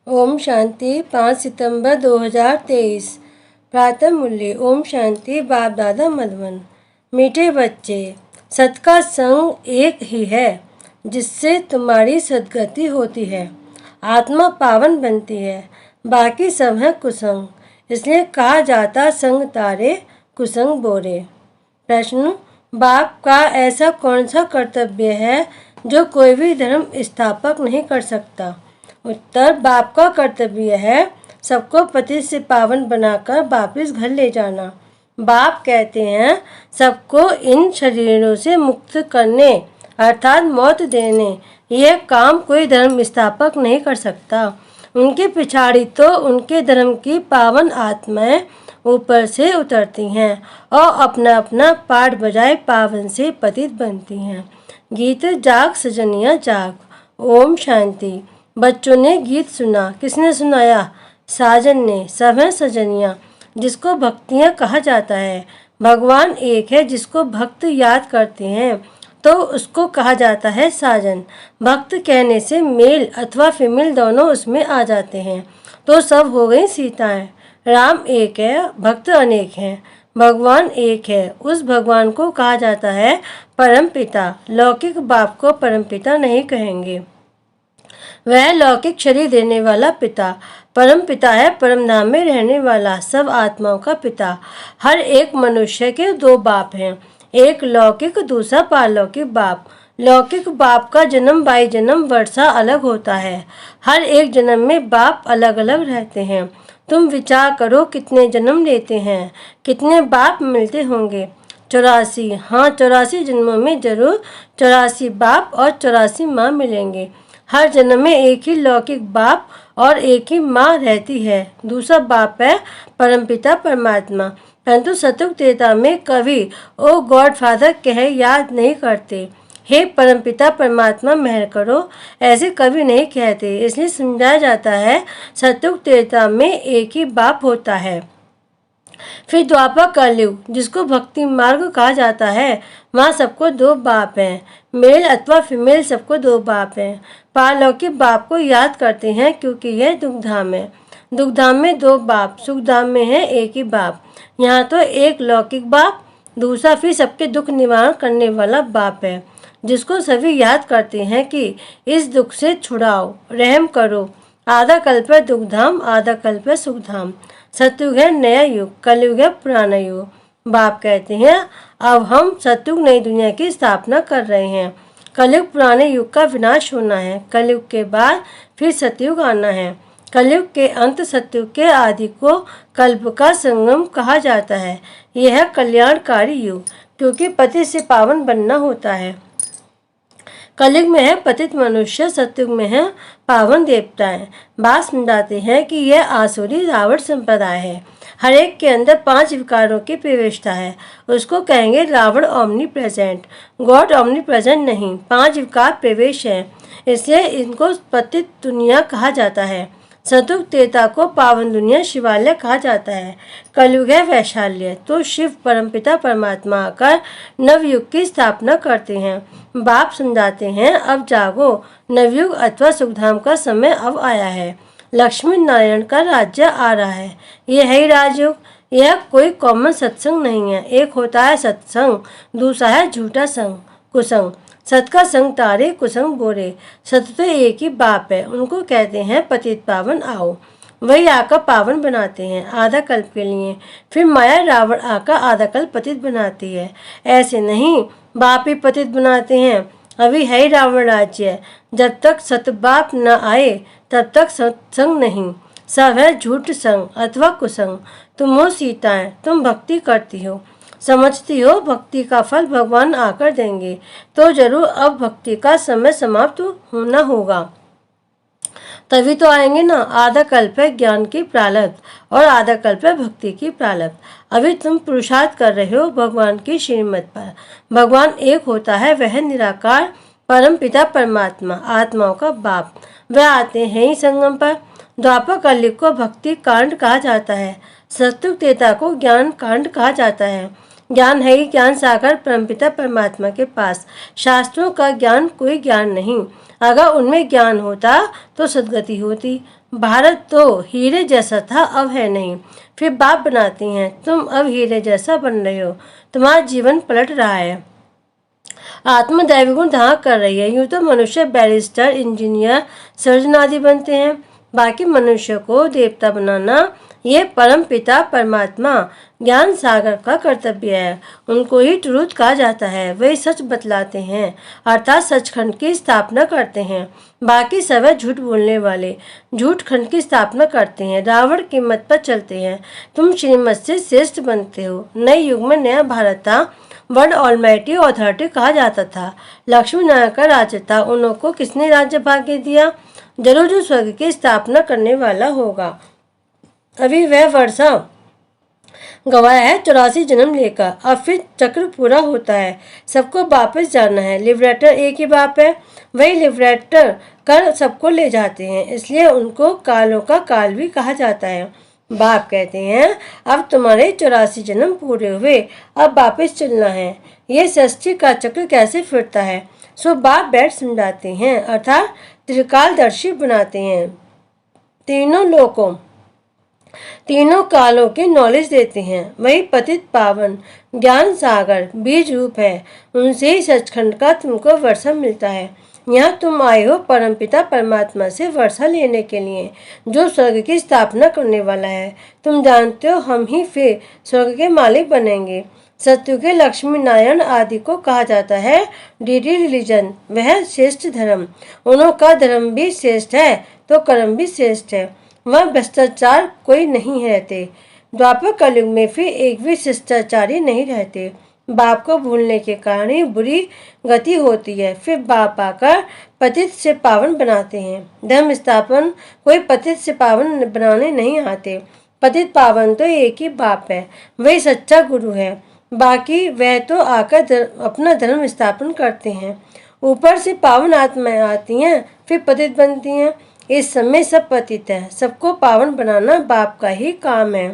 ओम शांति 5 सितंबर 2023। प्रातः मूल्य। ओम शांति। बाप दादा मधुबन। मीठे बच्चे, सत का संग एक ही है जिससे तुम्हारी सद्गति होती है, आत्मा पावन बनती है। बाकी सब है कुसंग, इसलिए कहा जाता संग तारे कुसंग बोरे। प्रश्न, बाप का ऐसा कौन सा कर्तव्य है जो कोई भी धर्म स्थापक नहीं कर सकता? उत्तर, बाप का कर्तव्य है सबको पतित से पावन बनाकर वापिस घर ले जाना। बाप कहते हैं सबको इन शरीरों से मुक्त करने अर्थात मौत देने, यह काम कोई धर्म स्थापक नहीं कर सकता। उनके पिछाड़ी तो उनके धर्म की पावन आत्माएं ऊपर से उतरती हैं और अपना अपना पाठ बजाए पावन से पतित बनती हैं। गीत जाग सजनिया जाग। ओम शांति। बच्चों ने गीत सुना। किसने सुनाया? साजन ने। सब हैं सजनिया जिसको भक्तियाँ कहा जाता है। भगवान एक है जिसको भक्त याद करते हैं तो उसको कहा जाता है साजन। भक्त कहने से मेल अथवा फीमेल दोनों उसमें आ जाते हैं तो सब हो गई सीताएं। राम एक है, भक्त अनेक हैं। भगवान एक है, उस भगवान को कहा जाता है परम पिता। लौकिक बाप को परम पिता नहीं कहेंगे, वह लौकिक शरीर देने वाला पिता। परम पिता है परम धाम में रहने वाला, सब आत्माओं का पिता। हर एक मनुष्य के दो बाप हैं, एक लौकिक दूसरा पारलौकिक बाप। लौकिक बाप का जन्म बाई जन्म वर्षा अलग होता है। हर एक जन्म में बाप अलग अलग रहते हैं। तुम विचार करो कितने जन्म लेते हैं, कितने बाप मिलते होंगे? 84। हाँ, 84 जन्मों में जरूर 84 बाप और 84 माँ मिलेंगे। हर जन्म में एक ही लौकिक बाप और एक ही माँ रहती है। दूसरा बाप है परमपिता परमात्मा। परंतु सतयुग त्रेता में कभी ओ गॉड फादर कह याद नहीं करते। हे परमपिता परमात्मा मेहर करो, ऐसे कभी नहीं कहते। इसलिए समझाया जाता है सतयुग त्रेता में एक ही बाप होता है। फिर द्वापर कलयुग जिसको भक्ति मार्ग कहा जाता है, वहाँ सबको दो बाप हैं, मेल अथवा फीमेल सबको दो बाप हैं। पारलौकिक बाप को याद करते हैं क्योंकि यह दुखधाम है। दुखधाम में दो बाप, सुखधाम में है एक ही बाप। यहाँ तो एक लौकिक बाप, दूसरा फिर सबके दुख निवारण करने वाला बाप है जिसको सभी याद करते हैं कि इस दुख से छुड़ाओ, रहम करो। आधा कल्प है दुखधाम, आधा कल्प है सुखधाम। सतयुग है नया युग, कलयुग है पुराना युग। बाप कहते हैं अब हम सतयुग नई दुनिया की स्थापना कर रहे हैं। कलयुग पुराने युग का विनाश होना है, कलयुग के बाद फिर सतयुग आना है। कलयुग के अंत सतयुग के आदि को कल्प का संगम कहा जाता है। यह है कल्याणकारी युग क्योंकि पतित से पावन बनना होता है। कलयुग में है पतित मनुष्य, सतयुग में है पावन देवताएं। बात समझाते हैं कि यह आसुरी रावण संप्रदाय है। हर एक के अंदर 5 विकारों की प्रवेशता है, उसको कहेंगे Ravan omnipresent. God omnipresent नहीं, 5 विकार प्रवेश है, इसलिए इनको पतित दुनिया कहा जाता है। सतयुग त्रेता को पावन दुनिया शिवालय कहा जाता है। कलयुग है वैशाल्य, तो शिव परमपिता परमात्मा आकर नवयुग की स्थापना करते हैं। बाप समझाते हैं अब जागो, नवयुग अथवा सुखधाम का समय अब आया है। लक्ष्मी नारायण का राज्य आ रहा है, यह है ही राजयोग। यह कोई कॉमन सत्संग नहीं है। एक होता है सत्संग, दूसरा है झूठा संग कुसंग। सत का संग तारे कुसंग बोरे। सत तो एक ही बाप है, उनको कहते हैं पतित पावन आओ। वही आकर पावन बनाते हैं आधा कल्प के लिए, फिर माया रावण आकर आधा कल्प पतित बनाती है। ऐसे नहीं, बाप ही पतित बनाते हैं। अभी है ही रावण राज्य, जब तक सतबाप न आए तब तक सत्संग नहीं। सब है झूठ संग अथवा कुसंग। तुम हो सीताएं, तुम भक्ति करती हो, समझती हो भक्ति का फल भगवान आकर देंगे, तो जरूर अब भक्ति का समय समाप्त होना होगा, तभी तो आएंगे ना। आधा कल्प है ज्ञान की प्रारब्ध और आधा कल्प है भक्ति की प्रारब्ध। अभी तुम पुरुषार्थ कर रहे हो भगवान की श्रीमत पर। भगवान एक होता है, वह निराकार परम पिता परमात्मा, आत्माओं का बाप। वह आते हैं ही संगम पर। द्वापर कलयुग को भक्ति कांड कहा जाता है, सतयुग त्रेता को ज्ञान कांड कहा जाता है। ज्ञान है ही ज्ञान सागर परमपिता परमात्मा के पास। शास्त्रों का ज्ञान कोई ज्ञान नहीं, अगर उनमें ज्ञान होता तो सदगति होती। भारत तो हीरे जैसा था, अब है नहीं। फिर बाप बनाती हैं, तुम अब हीरे जैसा बन रहे हो, तुम्हारा जीवन पलट रहा है। आत्मा दैवी गुण धारण कर रही है। यूं तो मनुष्य बैरिस्टर, इंजीनियर, सर्जन आदि बनते हैं। बाकी मनुष्य को देवता बनाना ये परम पिता परमात्मा ज्ञान सागर का कर्तव्य है। उनको ही ट्रुथ कहा जाता है। वही सच बतलाते हैं, अर्थात सचखंड की स्थापना करते हैं। बाकी सब है झूठ बोलने वाले, झूठ खंड की स्थापना करते हैं, रावण की मत पर चलते हैं। तुम श्रीमत से श्रेष्ठ बनते हो। नए युग में नया भारत था, वर्ल्ड ऑलमाइटी अथॉरिटी कहा जाता था। लक्ष्मी नारायण का राज्य था, उनको किसने राज्य भाग्य दिया? जरूर जो स्वर्ग की स्थापना करने वाला होगा। अभी वह वर्षा गवाया है 84 जन्म लेकर। अब फिर चक्र पूरा होता है, सबको वापस जाना है। लिबरेटर एक ही बाप है, वही लिबरेटर कर सबको ले जाते हैं, इसलिए उनको कालों का काल भी कहा जाता है। बाप कहते हैं अब तुम्हारे 84 जन्म पूरे हुए, अब वापस चलना है। ये सृष्टि का चक्र कैसे फिरता है, सो बाप बैठ समझाते हैं, अर्थात त्रिकालदर्शी बनाते हैं। तीनों लोकों, तीनों कालों की नॉलेज देते हैं। वही पतित पावन ज्ञान सागर बीज रूप है, उनसे ही सचखंड का तुमको वर्षा मिलता है। यहाँ तुम आए हो परमपिता परमात्मा से वर्षा लेने के लिए, जो स्वर्ग की स्थापना करने वाला है। तुम जानते हो हम ही फिर स्वर्ग के मालिक बनेंगे। सत्यु के लक्ष्मी नारायण आदि को कहा जाता है डीडी रिलीजन, वह श्रेष्ठ धर्म। उनका धर्म भी श्रेष्ठ है तो कर्म भी श्रेष्ठ है। वह भ्रष्टाचार कोई नहीं रहते। द्वापर कलयुग में फिर एक भी शिष्टाचारी नहीं रहते। बाप को भूलने के कारण ही बुरी गति होती है। फिर बाप आकर पतित से पावन बनाते हैं। धर्म स्थापन कोई पतित से पावन बनाने नहीं आते। पतित पावन तो एक ही बाप है, वही सच्चा गुरु है। बाकी वह तो आकर अपना धर्म स्थापन करते हैं। ऊपर से पावन आत्माएं आती हैं, फिर पतित बनती हैं। इस समय सब पतित है, सबको पावन बनाना बाप का ही काम है।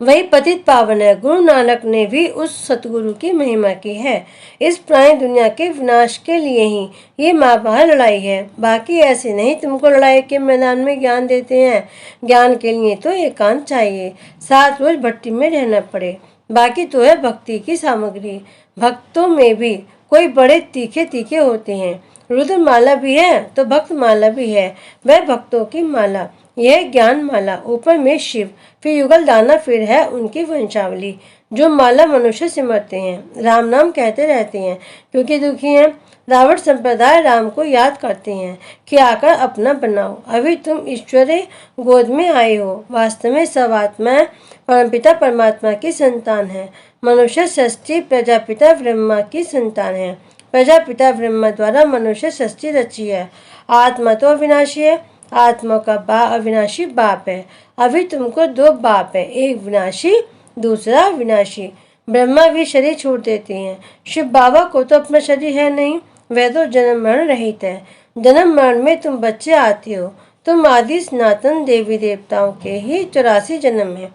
वही पतित पावन है। गुरु नानक ने भी उस सतगुरु की महिमा की है। इस पुरानी दुनिया के विनाश के लिए ही ये महाभारत लड़ाई है। बाकी ऐसे नहीं तुमको लड़ाई के मैदान में ज्ञान देते हैं। ज्ञान के लिए तो एकांत चाहिए, 7 रोज भट्टी में रहना पड़े। बाकी तो है भक्ति की सामग्री। भक्तों में भी कोई बड़े तीखे तीखे होते हैं। रुद्र माला भी है तो भक्त माला भी है, वह भक्तों की माला। यह ज्ञान माला, ऊपर में शिव, फिर युगल दाना, फिर है उनकी वंशावली। जो माला मनुष्य सिमरते हैं, राम नाम कहते रहते हैं क्योंकि दुखी हैं। रावण संप्रदाय राम को याद करते हैं कि आकर अपना बनाओ। अभी तुम ईश्वरीय गोद में आए हो। वास्तव में सब आत्माएं परमपिता परमात्मा की संतान है। मनुष्य सृष्टि प्रजापिता ब्रह्मा की संतान है। प्रजापिता ब्रह्मा द्वारा मनुष्य सृष्टि रची है। आत्मा तो अविनाशी है, आत्मा का अविनाशी बाप है। अभी तुमको 2 बाप है, एक विनाशी दूसरा विनाशी। ब्रह्मा भी शरीर छोड़ देते हैं। शिव बाबा को तो अपना शरीर है नहीं, वह तो जन्म मरण रहित है। जन्म मरण में तुम बच्चे आते हो। तुम आदि सनातन देवी देवताओं के ही 84 जन्म है।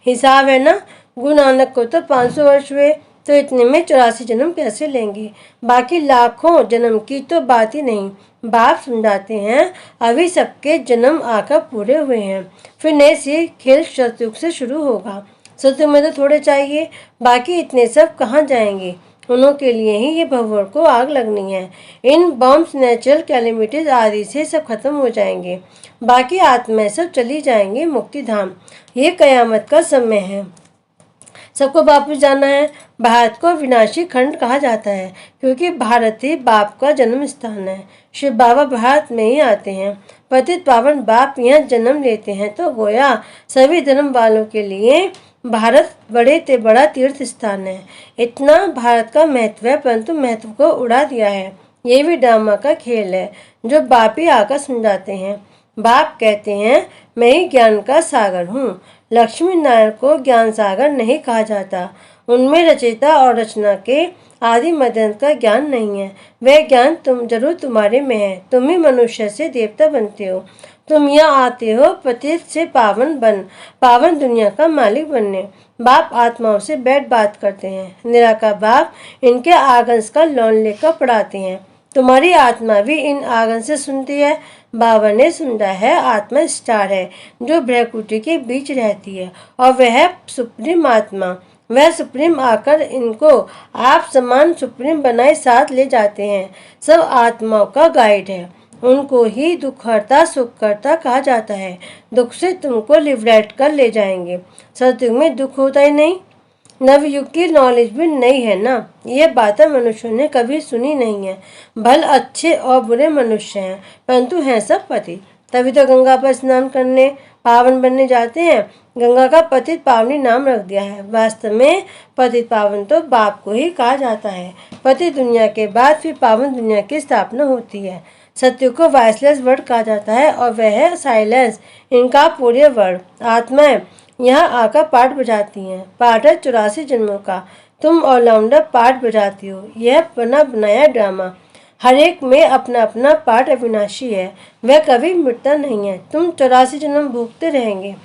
हिसाब है ना, गुरु नानक को तो 500 वर्ष हुए, तो इतने में 84 जन्म कैसे लेंगे? बाकी लाखों जन्म की तो बात ही नहीं। बाप समझाते हैं अभी सबके जन्म आकर पूरे हुए हैं, फिर नए से खेल सतयुग से शुरू होगा। सतयुग में तो थोड़े चाहिए, बाकी इतने सब कहाँ जाएंगे? उन्हों के लिए ही ये भगवान को आग लगनी है। इन बॉम्ब्स, नेचुरल कैलेमिटीज आदि से सब खत्म हो जाएंगे। बाकी आत्माएं सब चली जाएंगी मुक्ति धाम। ये कयामत का समय है, सबको वापस जाना है। भारत को विनाशी खंड कहा जाता है क्योंकि भारत ही बाप का जन्म स्थान है। शिव बाबा भारत में ही आते हैं। पतित पावन बाप यहाँ जन्म लेते हैं तो गोया सभी धर्म वालों के लिए भारत बड़े ते बड़ा तीर्थ स्थान है। इतना भारत का महत्व है, परंतु महत्व को उड़ा दिया है। ये भी ड्रामा का खेल है जो बाप ही आकर समझाते हैं। बाप कहते हैं मैं ही ज्ञान का सागर हूँ। लक्ष्मी नारायण को ज्ञान सागर नहीं कहा जाता। उनमें रचयिता और रचना के आदि मदन का ज्ञान नहीं है। वह ज्ञान जरूर तुम्हारे में है। तुम ही मनुष्य से देवता बनते हो। तुम यहाँ आते हो पतित से पावन दुनिया का मालिक बनने। बाप आत्माओं से बैठ बात करते हैं। निराकार बाप इनके आगंस का लॉन लेकर पढ़ाते हैं। तुम्हारी आत्मा भी इन आगन से सुनती है। बाबा ने समझा है आत्मा स्टार है जो भ्रकुटी के बीच रहती है और वह है सुप्रीम आत्मा। वह सुप्रीम आकर इनको आप समान सुप्रीम बनाए साथ ले जाते हैं। सब आत्माओं का गाइड है। उनको ही दुखहर्ता सुखकर्ता कहा जाता है। दुख से तुमको लिबरेट कर ले जाएंगे। सतयुग में दुख होता ही नहीं। नवयुग की नॉलेज भी नहीं है ना। ये बातें मनुष्यों ने कभी सुनी नहीं है। भल अच्छे और बुरे मनुष्य हैं परंतु हैं सब पति। तभी तो गंगा पर स्नान करने पावन बनने जाते हैं। गंगा का पतित पावनी नाम रख दिया है। वास्तव में पतित पावन तो बाप को ही कहा जाता है। पतित दुनिया के बाद फिर पावन दुनिया की स्थापना होती है। सत्युग को वॉइसलेस वर्ड कहा जाता है और वह है साइलेंस, इनका पूरे वर्ड। आत्माएं यहाँ आकर पाठ बजाती हैं। पाठ है 84 जन्मों का। तुम ऑलराउंडर पाठ बजाती हो। यह बना बनाया ड्रामा। हर एक में अपना अपना पाठ अविनाशी है। वह कभी मिटता नहीं है। तुम 84 जन्म भोगते रहेंगे।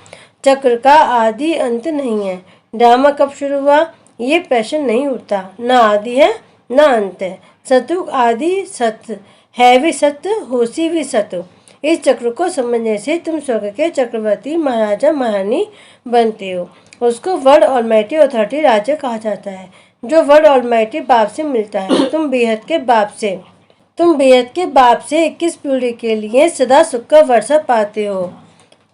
चक्र का आदि अंत नहीं है। ड्रामा कब शुरू हुआ ये प्रश्न नहीं उठता। ना आदि है ना अंत है। सतयुग आदि सत्य है भी सत्य, होशी भी सत्य। इस चक्र को समझने से तुम स्वर्ग के चक्रवर्ती महाराजा महारानी बनते हो। उसको वर्ल्ड ऑलमाइटी अथॉरिटी राज्य कहा जाता है जो वर्ल्ड ऑलमाइटी बाप से मिलता है। तुम बेहद के बाप से 21 पीढ़ी के लिए सदा सुख का वर्षा पाते हो।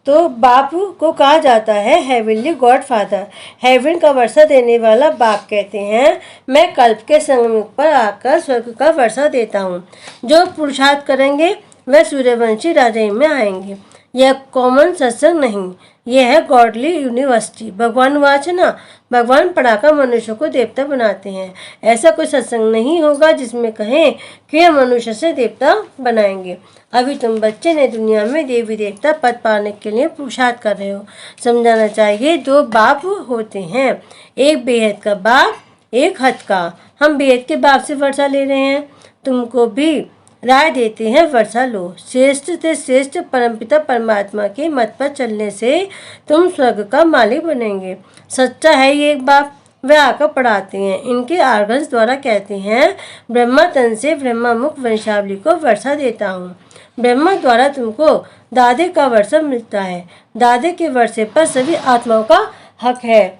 तो बाप को कहा जाता है हेवनली गॉड फादर। हेवन का वर्षा देने वाला बाप कहते हैं मैं कल्प के संगम पर आकर स्वर्ग का वर्षा देता हूँ। जो पुरुषार्थ करेंगे वह सूर्यवंशी राजाई में आएंगे। यह कॉमन सत्संग नहीं, यह है गॉडली यूनिवर्सिटी। भगवान वाच ना, भगवान पढ़ाकर मनुष्य को देवता बनाते हैं। ऐसा कोई सत्संग नहीं होगा जिसमें कहें कि यह मनुष्य से देवता बनाएंगे। अभी तुम बच्चे ने दुनिया में देवी देवता पद पाने के लिए पुरुषार्थ कर रहे हो। समझाना चाहिए दो बाप होते हैं, एक बेहद का बाप, एक हद का। हम बेहद के बाप से वर्षा ले रहे हैं। तुमको भी राय देते हैं वर्षा लो। श्रेष्ठ से श्रेष्ठ परमपिता परमात्मा के मत पर चलने से तुम स्वर्ग का मालिक बनेंगे। सच्चा है ये एक बाप। वे आकर पढ़ाते हैं। इनके आर्गन्स द्वारा कहते हैं ब्रह्मा तन से ब्रह्मा मुख वंशावली को वर्षा देता हूँ। ब्रह्मा द्वारा तुमको दादे का वर्षा मिलता है। दादे के वर्षे पर सभी आत्माओं का हक है।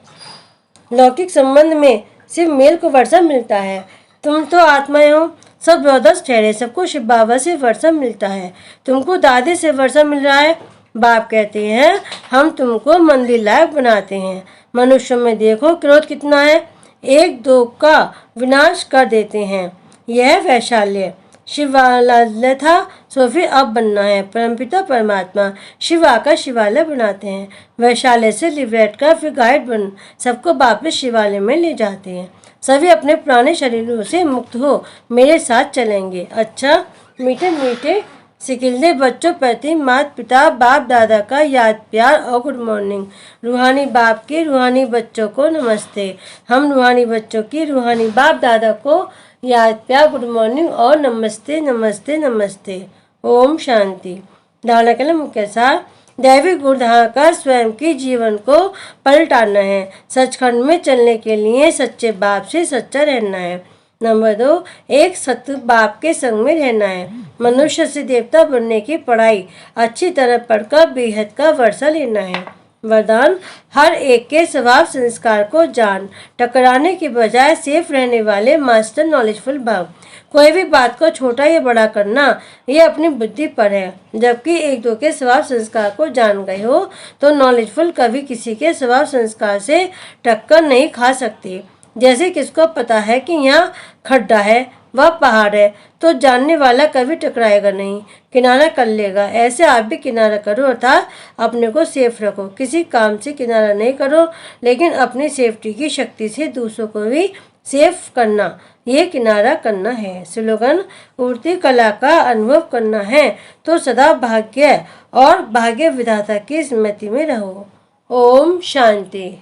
लौकिक संबंध में सिर्फ मेल को वर्षा मिलता है। तुम तो आत्माएं हो, सब ब्रदर्स ठहरे, सबको शिव बाबा से वर्षा मिलता है। तुमको दादे से वर्षा मिल रहा है। बाप कहते हैं हम तुमको मंदिर लायक बनाते हैं। मनुष्यों में देखो क्रोध कितना है, एक दो का विनाश कर देते हैं। यह वैशाल्य शिवालय था सो फिर अब बनना है। परमपिता परमात्मा शिवा का शिवालय बनाते हैं। वैशाल्य से लिबरेट कर फिर गाइड बन सबको वापस शिवालय में ले जाते हैं। सभी अपने पुराने शरीरों से मुक्त हो मेरे साथ चलेंगे। अच्छा मीठे मीठे सिकिलदे बच्चों प्रति माता पिता बाप दादा का याद प्यार और गुड मॉर्निंग। रूहानी बाप के रूहानी बच्चों को नमस्ते। हम रूहानी बच्चों की रूहानी बाप दादा को याद प्यार गुड मॉर्निंग और नमस्ते नमस्ते नमस्ते। ओम शांति। धारणा के लिए मुख्य सार दैविक गुण धाकर स्वयं के जीवन को पलटाना है। सचखंड में चलने के लिए सच्चे बाप से सच्चा रहना है। नंबर 2, एक सत्य बाप के संग में रहना है। मनुष्य से देवता बनने की पढ़ाई अच्छी तरह पढ़कर बेहद का वर्षा लेना है। वरदान हर एक के स्वभाव संस्कार को जान, टकराने के बजाय सेफ रहने वाले मास्टर नॉलेजफुल भाव। कोई भी बात को छोटा या बड़ा करना ये अपनी बुद्धि पर है। जबकि एक दो के स्वभाव संस्कार को जान गए हो तो नॉलेजफुल कभी किसी के स्वभाव संस्कार से टक्कर नहीं खा सकते। जैसे किसको पता है कि यहाँ खड्डा है वह पहाड़ है तो जानने वाला कभी टकराएगा नहीं, किनारा कर लेगा। ऐसे आप भी किनारा करो अर्थात अपने को सेफ रखो। किसी काम से किनारा नहीं करो लेकिन अपनी सेफ्टी की शक्ति से दूसरों को भी सेफ करना, ये किनारा करना है। स्लोगन उड़ती कला का अनुभव करना है तो सदा भाग्य और भाग्य विधाता की स्मृति में रहो। ओम शांति।